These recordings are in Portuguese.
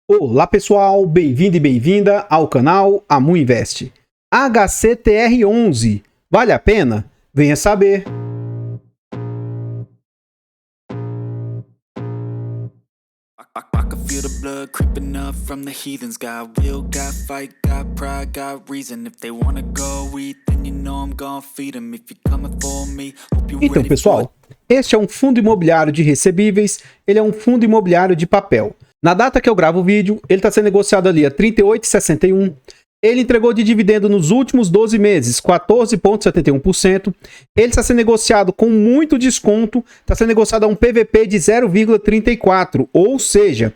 Olá pessoal, bem-vindo e bem-vinda ao canal Amu Invest. HCTR11, vale a pena? Venha saber. I can feel the blood creeping up from the heathens. Got will, got fight, got pride, got reason. If they wanna go eat, then you know I'm gonna feed them. If you're coming for me, hope you're Então ready pessoal, este é um fundo imobiliário de recebíveis, ele é um fundo imobiliário de papel. Na data que eu gravo o vídeo, ele está sendo negociado ali a R$ 38,61. Ele entregou de dividendo nos últimos 12 meses 14,71%. Ele está sendo negociado com muito desconto, está sendo negociado a um PVP de 0,34, ou seja,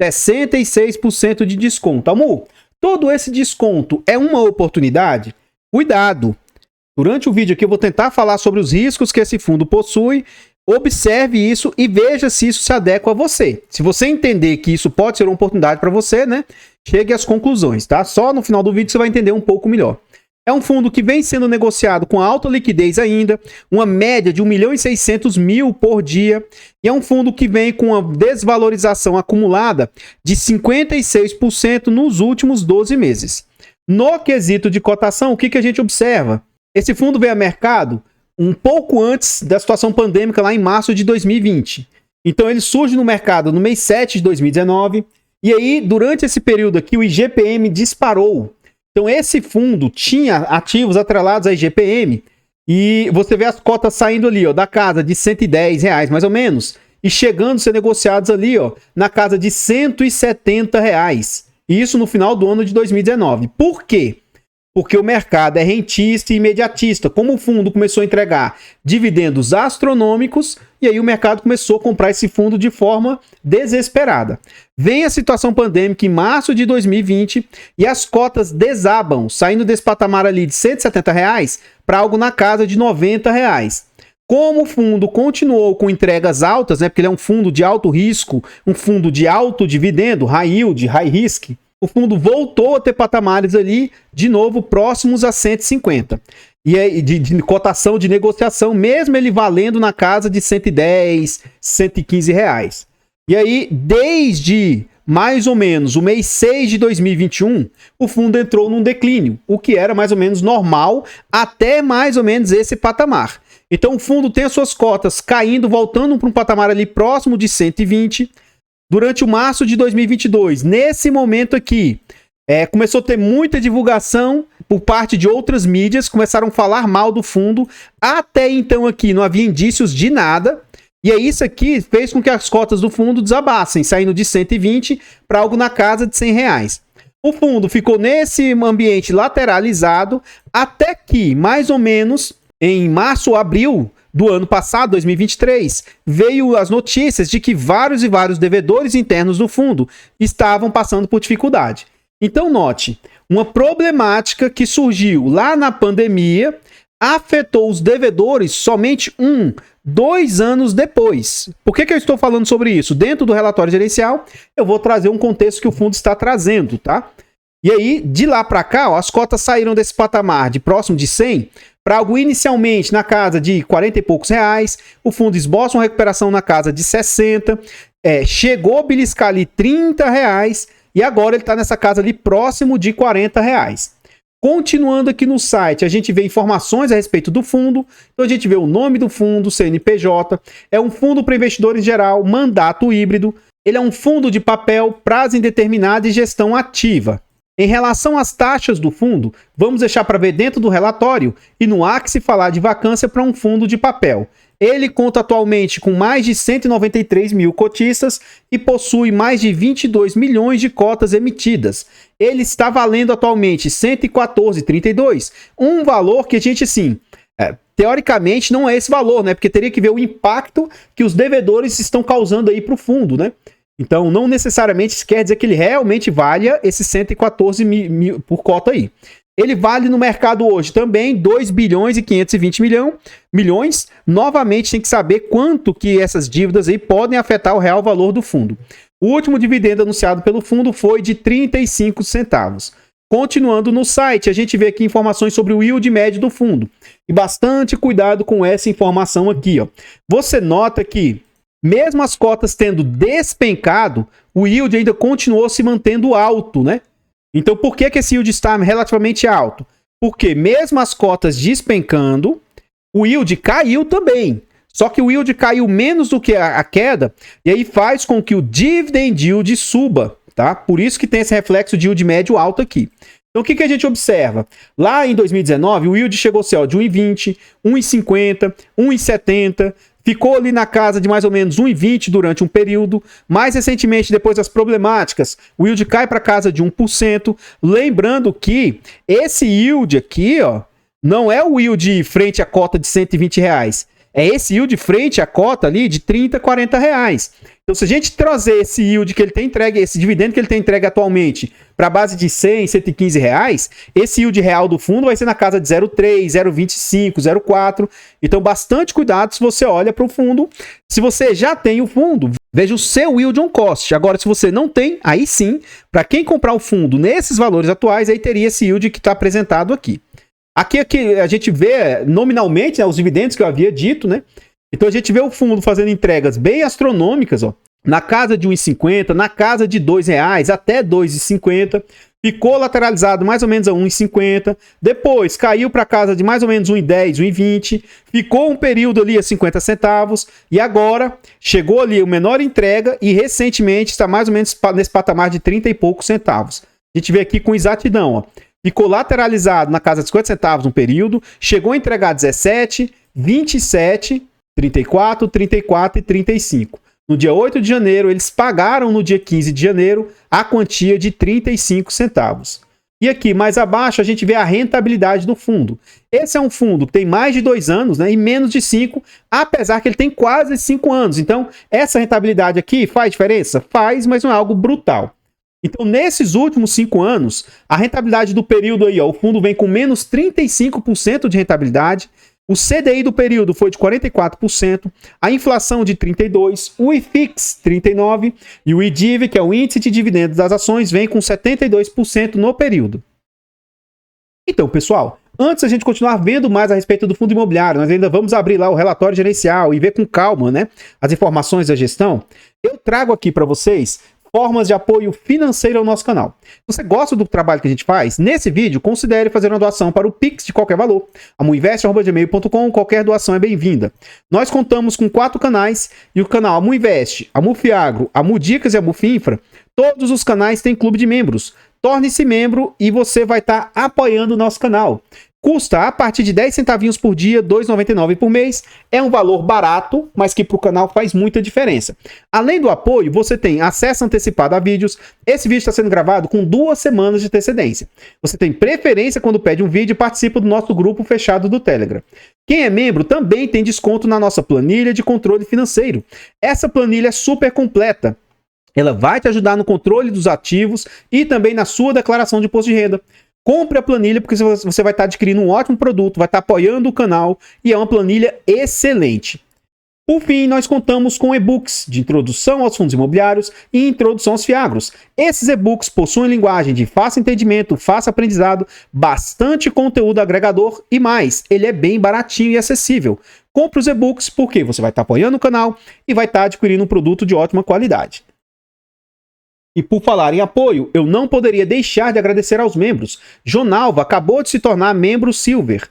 66% de desconto. Amor, todo esse desconto é uma oportunidade? Cuidado! Durante o vídeo aqui eu vou tentar falar sobre os riscos que esse fundo possui. Observe isso e veja se isso se adequa a você. Se você entender que isso pode ser uma oportunidade para você, né? Chegue às conclusões, tá? Só no final do vídeo você vai entender um pouco melhor. É um fundo que vem sendo negociado com alta liquidez ainda, uma média de 1.600.000 por dia, e é um fundo que vem com uma desvalorização acumulada de 56% nos últimos 12 meses. No quesito de cotação, o que a gente observa? Esse fundo veio a mercado um pouco antes da situação pandêmica, lá em março de 2020. Então ele surge no mercado no mês 7 de 2019, e aí durante esse período aqui o IGPM disparou. Então esse fundo tinha ativos atrelados a IGPM, e você vê as cotas saindo ali, ó, da casa de R$110 mais ou menos, e chegando a ser negociados ali, ó, na casa de R$170. Isso no final do ano de 2019. Por quê? Porque o mercado é rentista e imediatista. Como o fundo começou a entregar dividendos astronômicos, e aí o mercado começou a comprar esse fundo de forma desesperada. Vem a situação pandêmica em março de 2020 e as cotas desabam, saindo desse patamar ali de R$170 para algo na casa de R$90. Como o fundo continuou com entregas altas, né, porque ele é um fundo de alto risco, um fundo de alto dividendo, high yield, high risk, o fundo voltou a ter patamares ali, de novo, próximos a 150. E aí, de cotação de negociação, mesmo ele valendo na casa de 110, 115 reais. E aí, desde mais ou menos o mês 6 de 2021, o fundo entrou num declínio, o que era mais ou menos normal até mais ou menos esse patamar. Então o fundo tem as suas cotas caindo, voltando para um patamar ali próximo de 120. Durante o março de 2022, nesse momento aqui, começou a ter muita divulgação por parte de outras mídias, começaram a falar mal do fundo. Até então aqui não havia indícios de nada, e aí isso aqui fez com que as cotas do fundo desabassem, saindo de 120 para algo na casa de R$100. O fundo ficou nesse ambiente lateralizado até que, mais ou menos, em março ou abril do ano passado, 2023, veio as notícias de que vários e vários devedores internos do fundo estavam passando por dificuldade. Então note, uma problemática que surgiu lá na pandemia afetou os devedores somente 2 anos depois. Por que eu estou falando sobre isso? Dentro do relatório gerencial, eu vou trazer um contexto que o fundo está trazendo, tá? E aí, de lá para cá, ó, as cotas saíram desse patamar de próximo de 100 para algo inicialmente na casa de 40 e poucos reais. O fundo esboça uma recuperação na casa de 60, chegou a beliscar ali 30 reais e agora ele está nessa casa ali próximo de 40 reais. Continuando aqui no site, a gente vê informações a respeito do fundo. Então a gente vê o nome do fundo, CNPJ, é um fundo para investidores em geral, mandato híbrido, ele é um fundo de papel, prazo indeterminado e gestão ativa. Em relação às taxas do fundo, vamos deixar para ver dentro do relatório e no há que se falar de vacância para um fundo de papel. Ele conta atualmente com mais de 193 mil cotistas e possui mais de 22 milhões de cotas emitidas. Ele está valendo atualmente R$ 114,32, um valor que a gente, sim, teoricamente não é esse valor, né? Porque teria que ver o impacto que os devedores estão causando aí para o fundo, né? Então, não necessariamente isso quer dizer que ele realmente valha esses 114 mil por cota aí. Ele vale no mercado hoje também 2 bilhões e 520 milhões. Novamente, tem que saber quanto que essas dívidas aí podem afetar o real valor do fundo. O último dividendo anunciado pelo fundo foi de 35 centavos. Continuando no site, a gente vê aqui informações sobre o yield médio do fundo. E bastante cuidado com essa informação aqui, ó. Você nota que mesmo as cotas tendo despencado, o yield ainda continuou se mantendo alto, né? Então, por que esse yield está relativamente alto? Porque mesmo as cotas despencando, o yield caiu também. Só que o yield caiu menos do que a queda, e aí faz com que o dividend yield suba, tá? Por isso que tem esse reflexo de yield médio alto aqui. Então, o que a gente observa? Lá em 2019, o yield chegou a ser de 1,20, 1,50, 1,70, ficou ali na casa de mais ou menos 1,20 durante um período. Mais recentemente, depois das problemáticas, o yield cai para casa de 1%. Lembrando que esse yield aqui, ó, não é o yield frente à cota de R$120. É esse yield frente à cota ali de R$30, R$40. Então, se a gente trazer esse yield que ele tem entregue, esse dividendo que ele tem entregue atualmente para a base de R$100, R$115, esse yield real do fundo vai ser na casa de 0,3, 0,25, 0,4. Então, bastante cuidado se você olha para o fundo. Se você já tem o fundo, veja o seu yield on cost. Agora, se você não tem, aí sim, para quem comprar o fundo nesses valores atuais, aí teria esse yield que está apresentado aqui. Aqui a gente vê nominalmente, né, os dividendos que eu havia dito, né? Então a gente vê o fundo fazendo entregas bem astronômicas, ó, na casa de 1,50, na casa de R$2 até 2,50. Ficou lateralizado mais ou menos a 1,50. Depois caiu para casa de mais ou menos 1,10, 1,20. Ficou um período ali a 50 centavos. E agora chegou ali a menor entrega e recentemente está mais ou menos nesse patamar de 30 e poucos centavos. A gente vê aqui com exatidão, ó. Ficou lateralizado na casa de 50 centavos no período, chegou a entregar 17, 27, 34, 34 e 35. No dia 8 de janeiro, eles pagaram no dia 15 de janeiro a quantia de 35 centavos. E aqui, mais abaixo, a gente vê a rentabilidade do fundo. Esse é um fundo que tem mais de 2 anos, né, e menos de 5, apesar que ele tem quase 5 anos. Então, essa rentabilidade aqui faz diferença? Faz, mas não é algo brutal. Então, nesses últimos 5 anos, a rentabilidade do período aí, ó, o fundo vem com menos 35% de rentabilidade, o CDI do período foi de 44%, a inflação de 32%, o IFIX 39% e o IDIV, que é o índice de dividendos das ações, vem com 72% no período. Então, pessoal, antes a gente continuar vendo mais a respeito do fundo imobiliário, nós ainda vamos abrir lá o relatório gerencial e ver com calma, né, as informações da gestão. Eu trago aqui para vocês formas de apoio financeiro ao nosso canal. Se você gosta do trabalho que a gente faz, nesse vídeo, considere fazer uma doação para o Pix de qualquer valor. amuinvest@gmail.com, qualquer doação é bem-vinda. Nós contamos com 4 canais e o canal Amuinvest, Amufiagro, Amudicas e Amufinfra, todos os canais têm clube de membros. Torne-se membro e você vai estar apoiando o nosso canal. Custa a partir de 10 centavinhos por dia, R$ 2,99 por mês. É um valor barato, mas que para o canal faz muita diferença. Além do apoio, você tem acesso antecipado a vídeos. Esse vídeo está sendo gravado com 2 semanas de antecedência. Você tem preferência quando pede um vídeo e participa do nosso grupo fechado do Telegram. Quem é membro também tem desconto na nossa planilha de controle financeiro. Essa planilha é super completa. Ela vai te ajudar no controle dos ativos e também na sua declaração de imposto de renda. Compre a planilha porque você vai estar adquirindo um ótimo produto, vai estar apoiando o canal e é uma planilha excelente. Por fim, nós contamos com e-books de introdução aos fundos imobiliários e introdução aos fiagros. Esses e-books possuem linguagem de fácil entendimento, fácil aprendizado, bastante conteúdo agregador e mais. Ele é bem baratinho e acessível. Compre os e-books porque você vai estar apoiando o canal e vai estar adquirindo um produto de ótima qualidade. E por falar em apoio, eu não poderia deixar de agradecer aos membros. Jonalva acabou de se tornar membro Silver.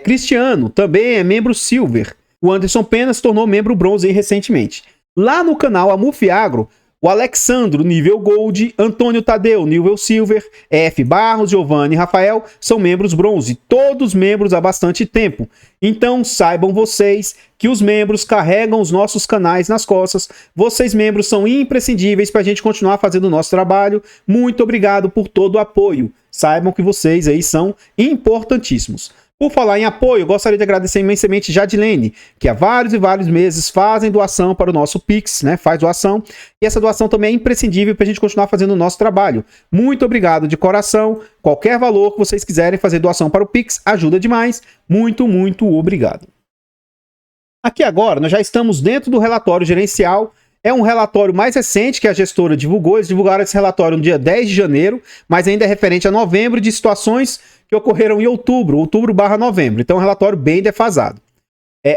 Cristiano também é membro Silver. O Anderson Pena se tornou membro Bronze recentemente. Lá no canal Amufiagro, o Alexandro, nível Gold, Antônio Tadeu, nível Silver, F. Barros, Giovanni e Rafael são membros Bronze, todos membros há bastante tempo. Então saibam vocês que os membros carregam os nossos canais nas costas. Vocês membros são imprescindíveis para a gente continuar fazendo o nosso trabalho. Muito obrigado por todo o apoio. Saibam que vocês aí são importantíssimos. Por falar em apoio, gostaria de agradecer imensamente Jadilene, que há vários e vários meses fazem doação para o nosso Pix, né? Faz doação. E essa doação também é imprescindível para a gente continuar fazendo o nosso trabalho. Muito obrigado de coração. Qualquer valor que vocês quiserem fazer doação para o Pix ajuda demais. Muito, muito obrigado. Aqui agora, nós já estamos dentro do relatório gerencial. É um relatório mais recente que a gestora divulgou. Eles divulgaram esse relatório no dia 10 de janeiro, mas ainda é referente a novembro, de situações que ocorreram em outubro/novembro. Então é um relatório bem defasado.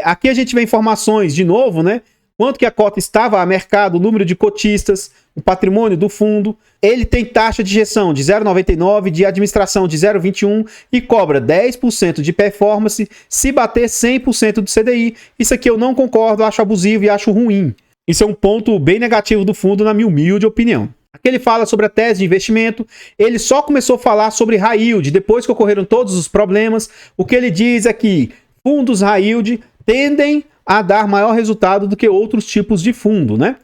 Aqui a gente vê informações, de novo, né, quanto que a cota estava a mercado, o número de cotistas, o patrimônio do fundo. Ele tem taxa de gestão de 0,99, de administração de 0,21 e cobra 10% de performance se bater 100% do CDI. Isso aqui eu não concordo, acho abusivo e acho ruim. Isso é um ponto bem negativo do fundo, na minha humilde opinião. Aqui ele fala sobre a tese de investimento, ele só começou a falar sobre high yield, depois que ocorreram todos os problemas. O que ele diz é que fundos high yield tendem a dar maior resultado do que outros tipos de fundo, né?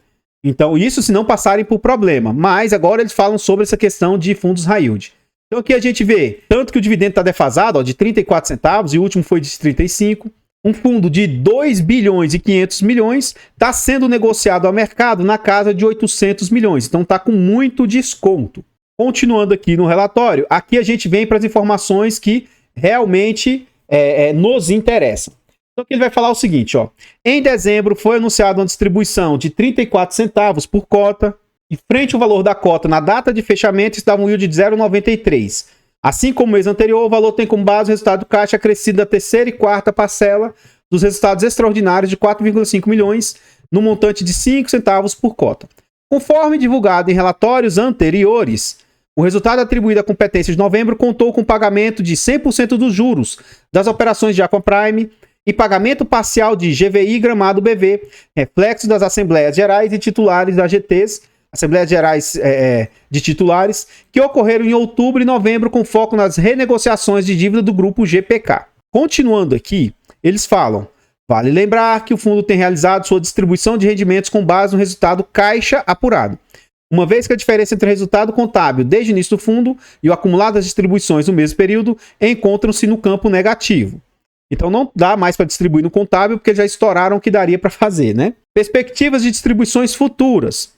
Então, isso se não passarem por problema. Mas agora eles falam sobre essa questão de fundos high yield. Então aqui a gente vê, tanto que o dividendo está defasado, ó, de 34 centavos, e o último foi de 35. Um fundo de 2 bilhões e 500 milhões está sendo negociado ao mercado na casa de 800 milhões. Então está com muito desconto. Continuando aqui no relatório, aqui a gente vem para as informações que realmente nos interessam. Então aqui ele vai falar o seguinte, ó. Em dezembro foi anunciada uma distribuição de 34 centavos por cota, e frente ao valor da cota na data de fechamento estava um yield de 0,93. Assim como o mês anterior, o valor tem como base o resultado do caixa acrescido da terceira e quarta parcela dos resultados extraordinários de 4,5 milhões, no montante de 5 centavos por cota. Conforme divulgado em relatórios anteriores, o resultado atribuído à competência de novembro contou com pagamento de 100% dos juros das operações de Aquaprime e pagamento parcial de GVI Gramado BV, reflexo das Assembleias Gerais e Titulares da GTs, Assembleias Gerais de Titulares, que ocorreram em outubro e novembro com foco nas renegociações de dívida do grupo GPK. Continuando aqui, eles falam, vale lembrar que o fundo tem realizado sua distribuição de rendimentos com base no resultado caixa apurado. Uma vez que a diferença entre o resultado contábil desde o início do fundo e o acumulado das distribuições no mesmo período encontram-se no campo negativo. Então não dá mais para distribuir no contábil porque já estouraram o que daria para fazer, né? Perspectivas de distribuições futuras.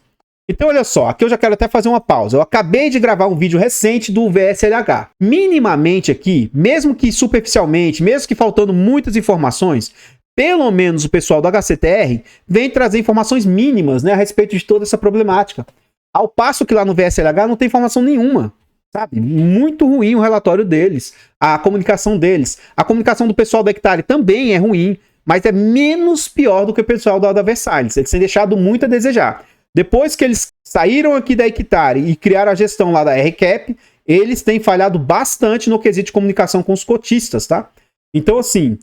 Então, olha só, aqui eu já quero até fazer uma pausa. Eu acabei de gravar um vídeo recente do VSLH. Minimamente aqui, mesmo que superficialmente, mesmo que faltando muitas informações, pelo menos o pessoal do HCTR vem trazer informações mínimas, né, a respeito de toda essa problemática. Ao passo que lá no VSLH não tem informação nenhuma, sabe? Muito ruim o relatório deles, a comunicação deles. A comunicação do pessoal da Hectare também é ruim, mas é menos pior do que o pessoal da Versalhes. Eles têm deixado muito a desejar. Depois que eles saíram aqui da Hectare e criaram a gestão lá da RCap, eles têm falhado bastante no quesito de comunicação com os cotistas, tá? Então, assim,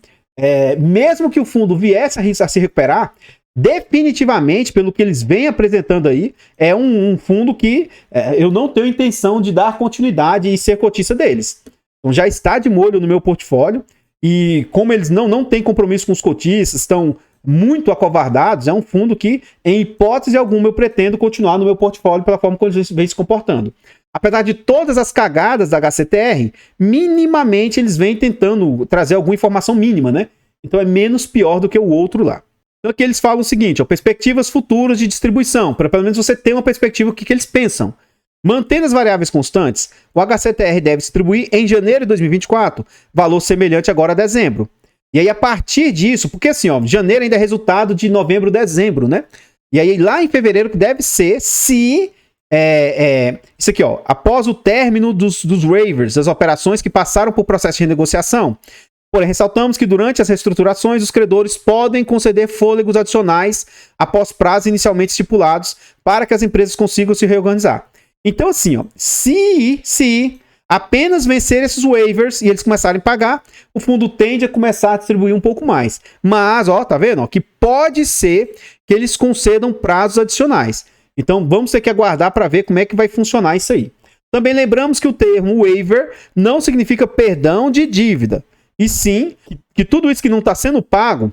mesmo que o fundo viesse a se recuperar, definitivamente, pelo que eles vêm apresentando aí, é um fundo que eu não tenho intenção de dar continuidade e ser cotista deles. Então, já está de molho no meu portfólio, e como eles não têm compromisso com os cotistas, estão muito acovardados, é um fundo que, em hipótese alguma, eu pretendo continuar no meu portfólio pela forma como eles vêm se comportando. Apesar de todas as cagadas da HCTR, minimamente eles vêm tentando trazer alguma informação mínima, né? Então é menos pior do que o outro lá. Então aqui eles falam o seguinte, ó, perspectivas futuras de distribuição, para pelo menos você ter uma perspectiva do que eles pensam. Mantendo as variáveis constantes, o HCTR deve distribuir em janeiro de 2024, valor semelhante agora a dezembro. E aí, a partir disso, porque assim, ó, janeiro ainda é resultado de novembro, dezembro, né? E aí, lá em fevereiro, que deve ser se... isso aqui, ó. Após o término dos waivers, das operações que passaram por processo de renegociação. Porém, ressaltamos que durante as reestruturações, os credores podem conceder fôlegos adicionais após prazos inicialmente estipulados para que as empresas consigam se reorganizar. Então, assim, ó, se apenas vencer esses waivers e eles começarem a pagar, o fundo tende a começar a distribuir um pouco mais. Mas, ó, tá vendo? Ó, que pode ser que eles concedam prazos adicionais. Então, vamos ter que aguardar para ver como é que vai funcionar isso aí. Também lembramos que o termo waiver não significa perdão de dívida. E sim, que tudo isso que não está sendo pago,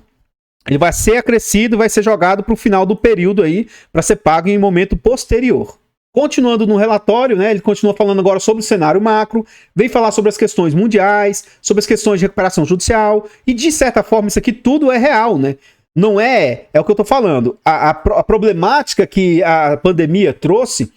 ele vai ser acrescido, vai ser jogado para o final do período aí, para ser pago em momento posterior. Continuando no relatório, né, ele continua falando agora sobre o cenário macro, vem falar sobre as questões mundiais, sobre as questões de recuperação judicial, e de certa forma isso aqui tudo é real, né? Não é o que eu tô falando. A problemática que a pandemia trouxe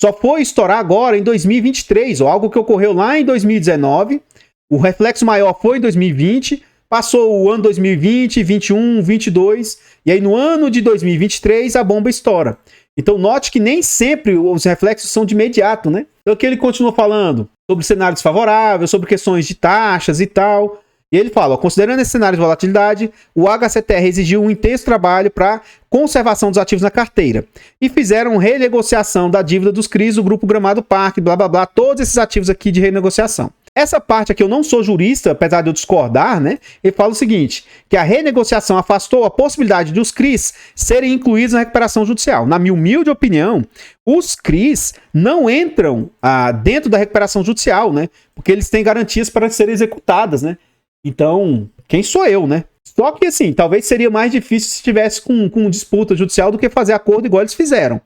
só foi estourar agora em 2023, ou algo que ocorreu lá em 2019, o reflexo maior foi em 2020, passou o ano 2020, 21, 22, e aí no ano de 2023 a bomba estoura. Então note que nem sempre os reflexos são de imediato, né? Então aqui ele continua falando sobre cenário desfavorável, sobre questões de taxas e tal. E ele fala, ó, considerando esse cenário de volatilidade, o HCTR exigiu um intenso trabalho para conservação dos ativos na carteira e fizeram renegociação da dívida dos CRIs do Grupo Gramado Parque, blá blá blá, todos esses ativos aqui de renegociação. Essa parte aqui eu não sou jurista, apesar de eu discordar, né? Ele fala o seguinte, que a renegociação afastou a possibilidade de os CRIs serem incluídos na recuperação judicial. Na minha humilde opinião, os CRIs não entram dentro da recuperação judicial, né? Porque eles têm garantias para serem executadas, né? Então, quem sou eu, né? Só que, assim, talvez seria mais difícil se tivesse com disputa judicial do que fazer acordo igual eles fizeram.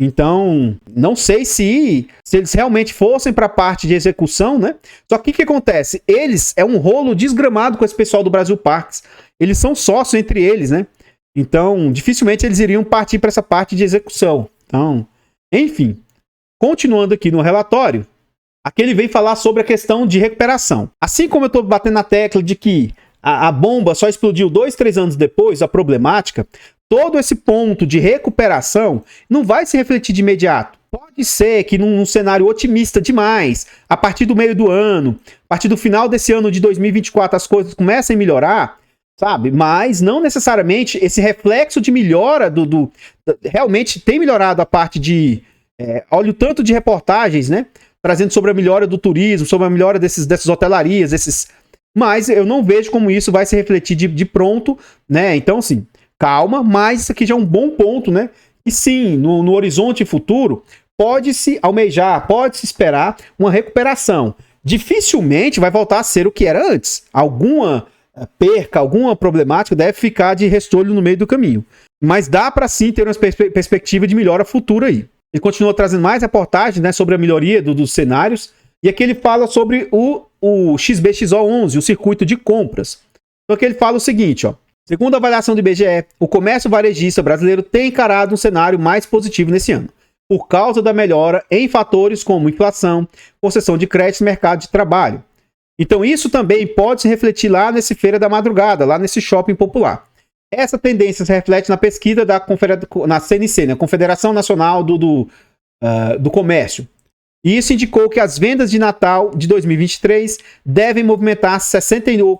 Então, não sei se eles realmente fossem para a parte de execução, né? Só que o que acontece? Eles, é um rolo desgramado com esse pessoal do Brasil Parques. Eles são sócios entre eles, né? Então, dificilmente eles iriam partir para essa parte de execução. Então, enfim. Continuando aqui no relatório, aqui ele vem falar sobre a questão de recuperação. Assim como eu estou batendo na tecla de que a bomba só explodiu 2, 3 anos depois, a problemática, todo esse ponto de recuperação não vai se refletir de imediato. Pode ser que num cenário otimista demais, a partir do meio do ano, a partir do final desse ano de 2024, as coisas comecem a melhorar, sabe? Mas não necessariamente esse reflexo de melhora realmente tem melhorado a parte de... olha o tanto de reportagens, né? Trazendo sobre a melhora do turismo, sobre a melhora dessas hotelarias, mas eu não vejo como isso vai se refletir de pronto, né? Então, assim, calma, mas isso aqui já é um bom ponto, né? E sim, no horizonte futuro, pode-se almejar, pode-se esperar uma recuperação. Dificilmente vai voltar a ser o que era antes. Alguma perca, alguma problemática deve ficar de restolho no meio do caminho. Mas dá para sim ter uma perspectiva de melhora futura aí. Ele continua trazendo mais reportagens, né, sobre a melhoria dos cenários. E aqui ele fala sobre o XBXO11, o circuito de compras. Então aqui ele fala o seguinte, ó. Segundo a avaliação do IBGE, o comércio varejista brasileiro tem encarado um cenário mais positivo nesse ano, por causa da melhora em fatores como inflação, concessão de créditos e mercado de trabalho. Então isso também pode se refletir lá nesse Feira da Madrugada, lá nesse shopping popular. Essa tendência se reflete na pesquisa na CNC, né, Confederação Nacional do Comércio. E isso indicou que as vendas de Natal de 2023 devem movimentar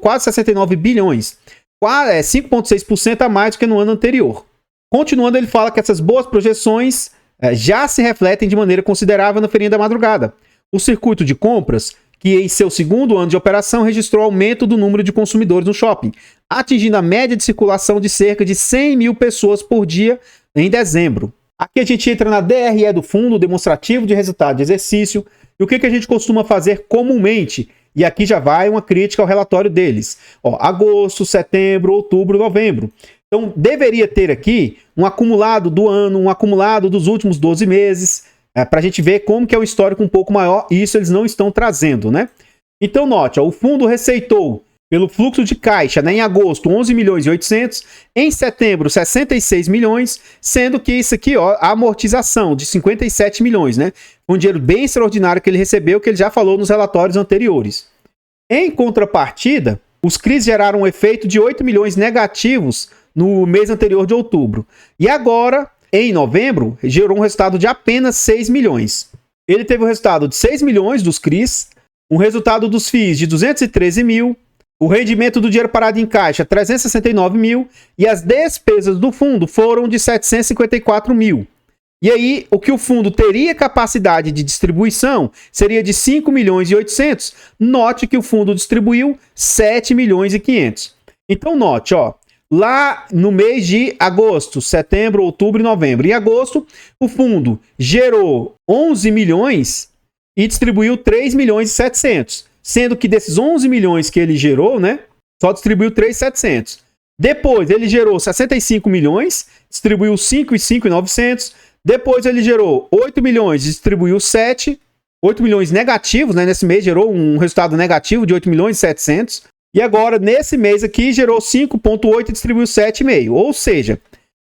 quase 69 bilhões, 5,6% a mais do que no ano anterior. Continuando, ele fala que essas boas projeções já se refletem de maneira considerável na Feirinha da Madrugada. O circuito de compras, que em seu segundo ano de operação registrou aumento do número de consumidores no shopping, atingindo a média de circulação de cerca de 100 mil pessoas por dia em dezembro. Aqui a gente entra na DRE do fundo, demonstrativo de resultado de exercício, e o que a gente costuma fazer comumente. E aqui já vai uma crítica ao relatório deles. Ó, agosto, setembro, outubro, novembro. Então, deveria ter aqui um acumulado do ano, um acumulado dos últimos 12 meses, para a gente ver como que é o histórico um pouco maior, e isso eles não estão trazendo, né? Então, note, ó, o fundo receitou pelo fluxo de caixa, né, em agosto, 11 milhões e 800, em setembro, 66 milhões, sendo que isso aqui, ó, a amortização de 57 milhões, né? Um dinheiro bem extraordinário que ele recebeu, que ele já falou nos relatórios anteriores. Em contrapartida, os CRIs geraram um efeito de 8 milhões negativos no mês anterior de outubro. E agora, em novembro, gerou um resultado de apenas 6 milhões. Ele teve o resultado de 6 milhões dos CRIs, um resultado dos FIIs de 213 mil, o rendimento do dinheiro parado em caixa, 369 mil, e as despesas do fundo foram de 754 mil. E aí, o que o fundo teria capacidade de distribuição seria de 5 milhões e 800. Note que o fundo distribuiu 7 milhões e 500. Então, note, ó, lá no mês de agosto, setembro, outubro e novembro. Em agosto, o fundo gerou 11 milhões e distribuiu 3 milhões e 700. Sendo que desses 11 milhões que ele gerou, né, só distribuiu 3.700. Depois ele gerou 65 milhões, distribuiu 5.900. Depois ele gerou 8 milhões, distribuiu 7. 8 milhões negativos, né, nesse mês gerou um resultado negativo de 8 milhões e 700. E agora, nesse mês aqui, gerou 5.8 e distribuiu 7,5. Ou seja,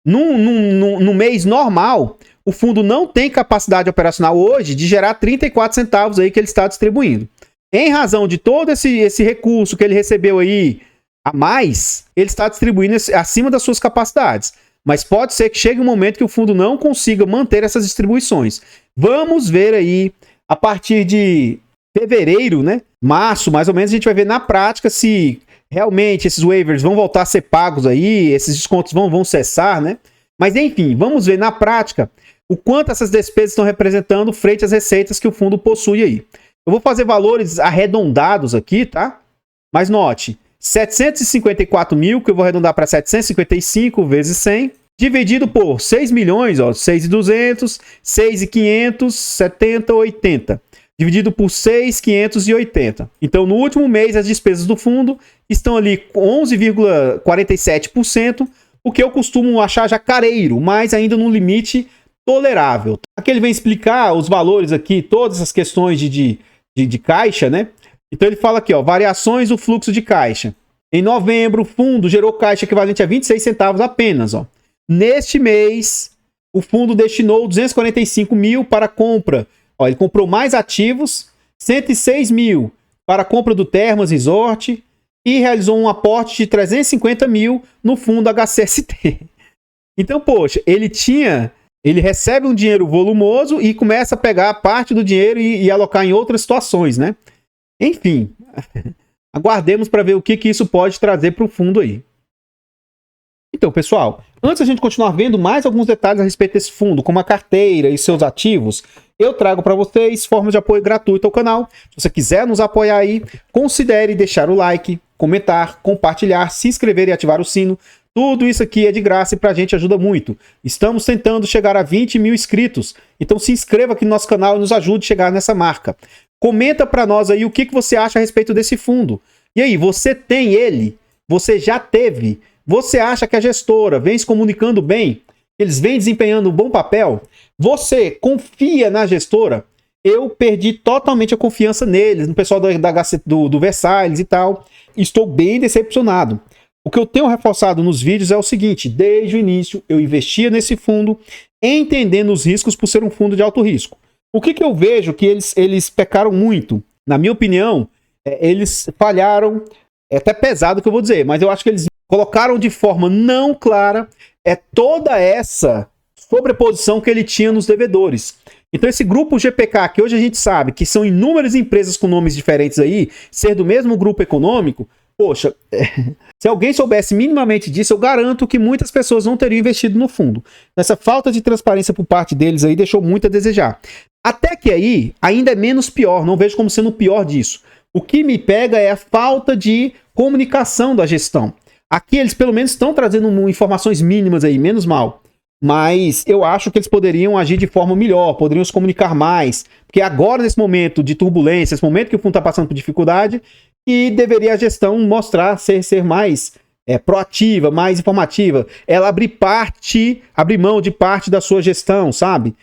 num mês normal, o fundo não tem capacidade operacional hoje de gerar 34 centavos aí que ele está distribuindo. Em razão de todo esse recurso que ele recebeu aí a mais, ele está distribuindo acima das suas capacidades. Mas pode ser que chegue um momento que o fundo não consiga manter essas distribuições. Vamos ver aí, a partir de fevereiro, né? Março, mais ou menos, a gente vai ver na prática se realmente esses waivers vão voltar a ser pagos aí, esses descontos vão cessar, né? Mas enfim, vamos ver na prática o quanto essas despesas estão representando frente às receitas que o fundo possui aí. Eu vou fazer valores arredondados aqui, tá? Mas note, 754 mil, que eu vou arredondar para 755 vezes 100, dividido por 6 milhões, ó, 6.200, 6.500, 70, 80. Dividido por 6.580. Então, no último mês, as despesas do fundo estão ali com 11,47%, o que eu costumo achar já careiro, mas ainda num limite tolerável. Aqui ele vem explicar os valores aqui, todas essas questões de caixa, né? Então ele fala aqui, ó, variações do fluxo de caixa. Em novembro, o fundo gerou caixa equivalente a 26 centavos apenas, ó. Neste mês, o fundo destinou 245 mil para compra. Ó, ele comprou mais ativos, 106 mil para a compra do Termas Resort e realizou um aporte de 350 mil no fundo HCST. Então, poxa, ele recebe um dinheiro volumoso e começa a pegar parte do dinheiro e alocar em outras situações, né? Enfim, aguardemos para ver o que isso pode trazer para o fundo aí. Então, pessoal, antes da gente continuar vendo mais alguns detalhes a respeito desse fundo, como a carteira e seus ativos, eu trago para vocês formas de apoio gratuito ao canal. Se você quiser nos apoiar aí, considere deixar o like, comentar, compartilhar, se inscrever e ativar o sino. Tudo isso aqui é de graça e pra gente ajuda muito. Estamos tentando chegar a 20 mil inscritos, então se inscreva aqui no nosso canal e nos ajude a chegar nessa marca. Comenta pra nós aí o que você acha a respeito desse fundo. E aí, você tem ele? Você já teve? Você acha que a gestora vem se comunicando bem? Eles vêm desempenhando um bom papel? Você confia na gestora? Eu perdi totalmente a confiança neles, no pessoal do Versalhes e tal. Estou bem decepcionado. O que eu tenho reforçado nos vídeos é o seguinte: desde o início eu investia nesse fundo, entendendo os riscos por ser um fundo de alto risco. O que eu vejo que eles pecaram muito? Na minha opinião, eles falharam, é até pesado o que eu vou dizer, mas eu acho que eles colocaram de forma não clara toda essa sobreposição que ele tinha nos devedores. Então esse grupo GPK, que hoje a gente sabe que são inúmeras empresas com nomes diferentes aí, ser do mesmo grupo econômico, poxa, se alguém soubesse minimamente disso, eu garanto que muitas pessoas não teriam investido no fundo. Essa falta de transparência por parte deles aí deixou muito a desejar. Até que aí, ainda é menos pior, não vejo como sendo pior disso. O que me pega é a falta de comunicação da gestão. Aqui eles pelo menos estão trazendo informações mínimas aí, menos mal. Mas eu acho que eles poderiam agir de forma melhor, poderiam se comunicar mais. Porque agora, nesse momento de turbulência, nesse momento que o fundo está passando por dificuldade, e deveria a gestão mostrar, ser mais proativa, mais informativa. Ela abrir mão de parte da sua gestão, sabe?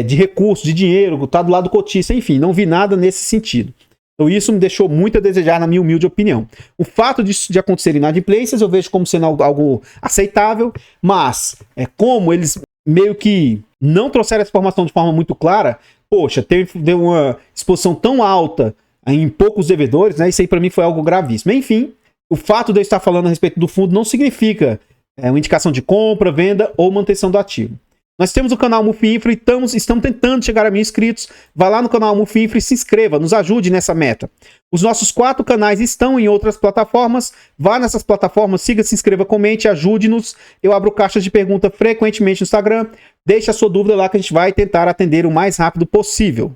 De recursos, de dinheiro, tá do lado do cotista, enfim, não vi nada nesse sentido. Então isso me deixou muito a desejar, na minha humilde opinião. O fato de acontecer inadimplências eu vejo como sendo algo aceitável, mas como eles meio que não trouxeram essa informação de forma muito clara, poxa, deu uma exposição tão alta em poucos devedores, né? Isso aí para mim foi algo gravíssimo. Enfim, o fato de eu estar falando a respeito do fundo não significa uma indicação de compra, venda ou manutenção do ativo. Nós temos o canal Mufinfra e estamos tentando chegar a 1.000 inscritos. Vá lá no canal Mufinfra e se inscreva, nos ajude nessa meta. Os nossos 4 canais estão em outras plataformas. Vá nessas plataformas, siga, se inscreva, comente, ajude-nos. Eu abro caixas de pergunta frequentemente no Instagram. Deixe a sua dúvida lá que a gente vai tentar atender o mais rápido possível.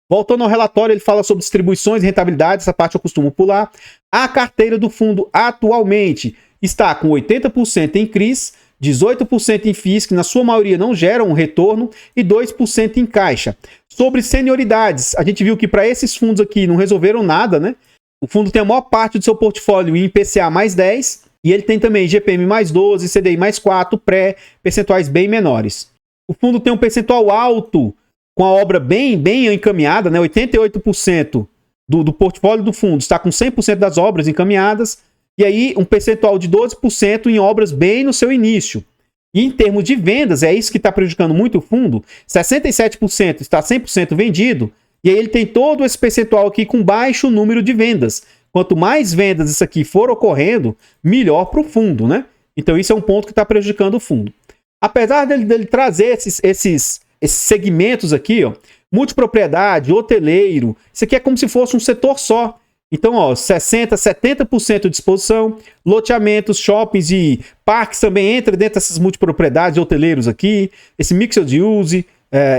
Voltando ao relatório, ele fala sobre distribuições e rentabilidade, essa parte eu costumo pular. A carteira do fundo atualmente está com 80% em CRIs, 18% em FIIs, que na sua maioria não geram um retorno, e 2% em caixa. Sobre senioridades, a gente viu que para esses fundos aqui não resolveram nada, né? O fundo tem a maior parte do seu portfólio em IPCA mais 10, e ele tem também GPM mais 12, CDI mais 4, percentuais bem menores. O fundo tem um percentual alto, com a obra bem encaminhada, né? 88% do portfólio do fundo está com 100% das obras encaminhadas, e aí um percentual de 12% em obras bem no seu início. E em termos de vendas, é isso que está prejudicando muito o fundo, 67% está 100% vendido, e aí ele tem todo esse percentual aqui com baixo número de vendas. Quanto mais vendas isso aqui for ocorrendo, melhor para o fundo, né? Então isso é um ponto que está prejudicando o fundo. Apesar dele trazer esses segmentos aqui, ó, multipropriedade, hoteleiro, isso aqui é como se fosse um setor só. Então, ó, 60%, 70% de exposição, loteamentos, shoppings e parques também entra dentro dessas multipropriedades, hoteleiros aqui, esse mixed use.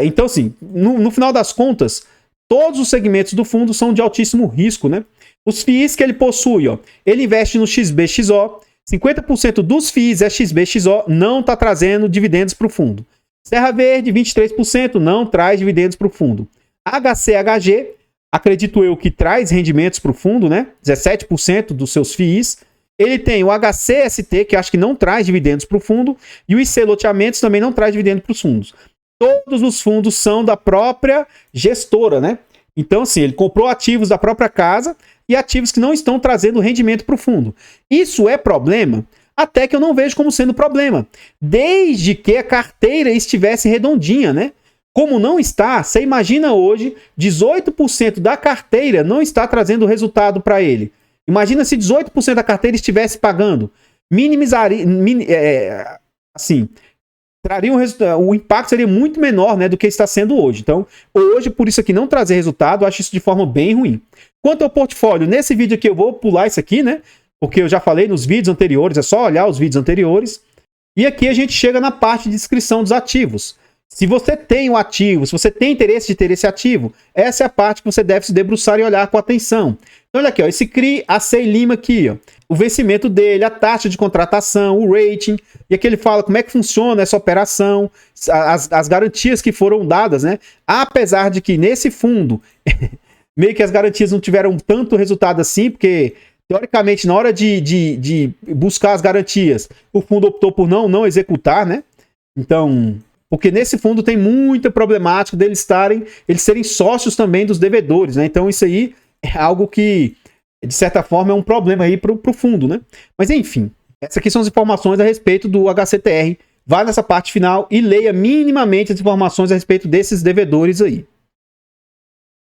Então, assim, no final das contas, todos os segmentos do fundo são de altíssimo risco, né? Os FIIs que ele possui, ó, ele investe no XBXO, 50% dos FIIs é XBXO, não está trazendo dividendos para o fundo. Serra Verde, 23%, não traz dividendos para o fundo. HCHG, acredito eu que traz rendimentos para o fundo, né? 17% dos seus FIIs. Ele tem o HCST, que acho que não traz dividendos para o fundo, e o IC Loteamentos também não traz dividendos para os fundos. Todos os fundos são da própria gestora, né? Então, assim, ele comprou ativos da própria casa e ativos que não estão trazendo rendimento para o fundo. Isso é problema? Até que eu não vejo como sendo problema, desde que a carteira estivesse redondinha, né? Como não está, você imagina hoje, 18% da carteira não está trazendo resultado para ele. Imagina se 18% da carteira estivesse pagando. Minimizaria, assim, traria o impacto seria muito menor, né, do que está sendo hoje. Então, hoje, por isso aqui não trazer resultado, eu acho isso de forma bem ruim. Quanto ao portfólio, nesse vídeo aqui eu vou pular isso aqui, né? Porque eu já falei nos vídeos anteriores, é só olhar os vídeos anteriores. E aqui a gente chega na parte de descrição dos ativos. Se você tem um ativo, se você tem interesse de ter esse ativo, essa é a parte que você deve se debruçar e olhar com atenção. Então, olha aqui, ó, esse CRI AC Lima aqui, ó, o vencimento dele, a taxa de contratação, o rating, e aqui ele fala como é que funciona essa operação, as garantias que foram dadas, né? Apesar de que nesse fundo, meio que as garantias não tiveram tanto resultado assim, porque teoricamente, na hora de buscar as garantias, o fundo optou por não executar, né? Então, porque nesse fundo tem muita problemática deles serem sócios também dos devedores, né? Então, isso aí é algo que, de certa forma, é um problema aí pro fundo, né? Mas, enfim, essas aqui são as informações a respeito do HCTR. Vá nessa parte final e leia minimamente as informações a respeito desses devedores aí.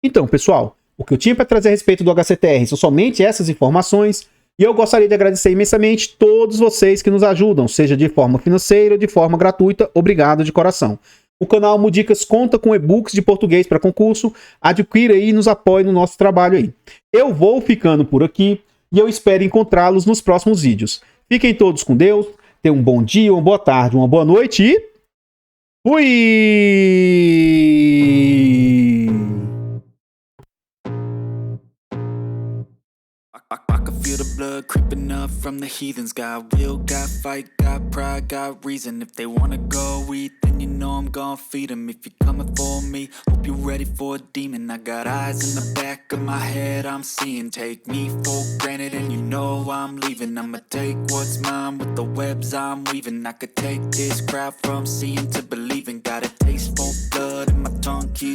Então, pessoal, o que eu tinha para trazer a respeito do HCTR são somente essas informações e eu gostaria de agradecer imensamente todos vocês que nos ajudam, seja de forma financeira ou de forma gratuita. Obrigado de coração. O canal Mudicas conta com e-books de português para concurso. Adquira aí e nos apoie no nosso trabalho aí. Eu vou ficando por aqui e eu espero encontrá-los nos próximos vídeos. Fiquem todos com Deus, tenham um bom dia, uma boa tarde, uma boa noite e... fui! I can feel the blood creeping up from the heathens. Got will, got fight, got pride, got reason. If they wanna go eat, then you know I'm gon' feed them. If you're coming for me, hope you're ready for a demon. I got eyes in the back of my head, I'm seeing. Take me for granted and you know I'm leaving. I'ma take what's mine with the webs I'm weaving. I could take this crowd from seeing to believing. Got a taste for blood and my tongue keeps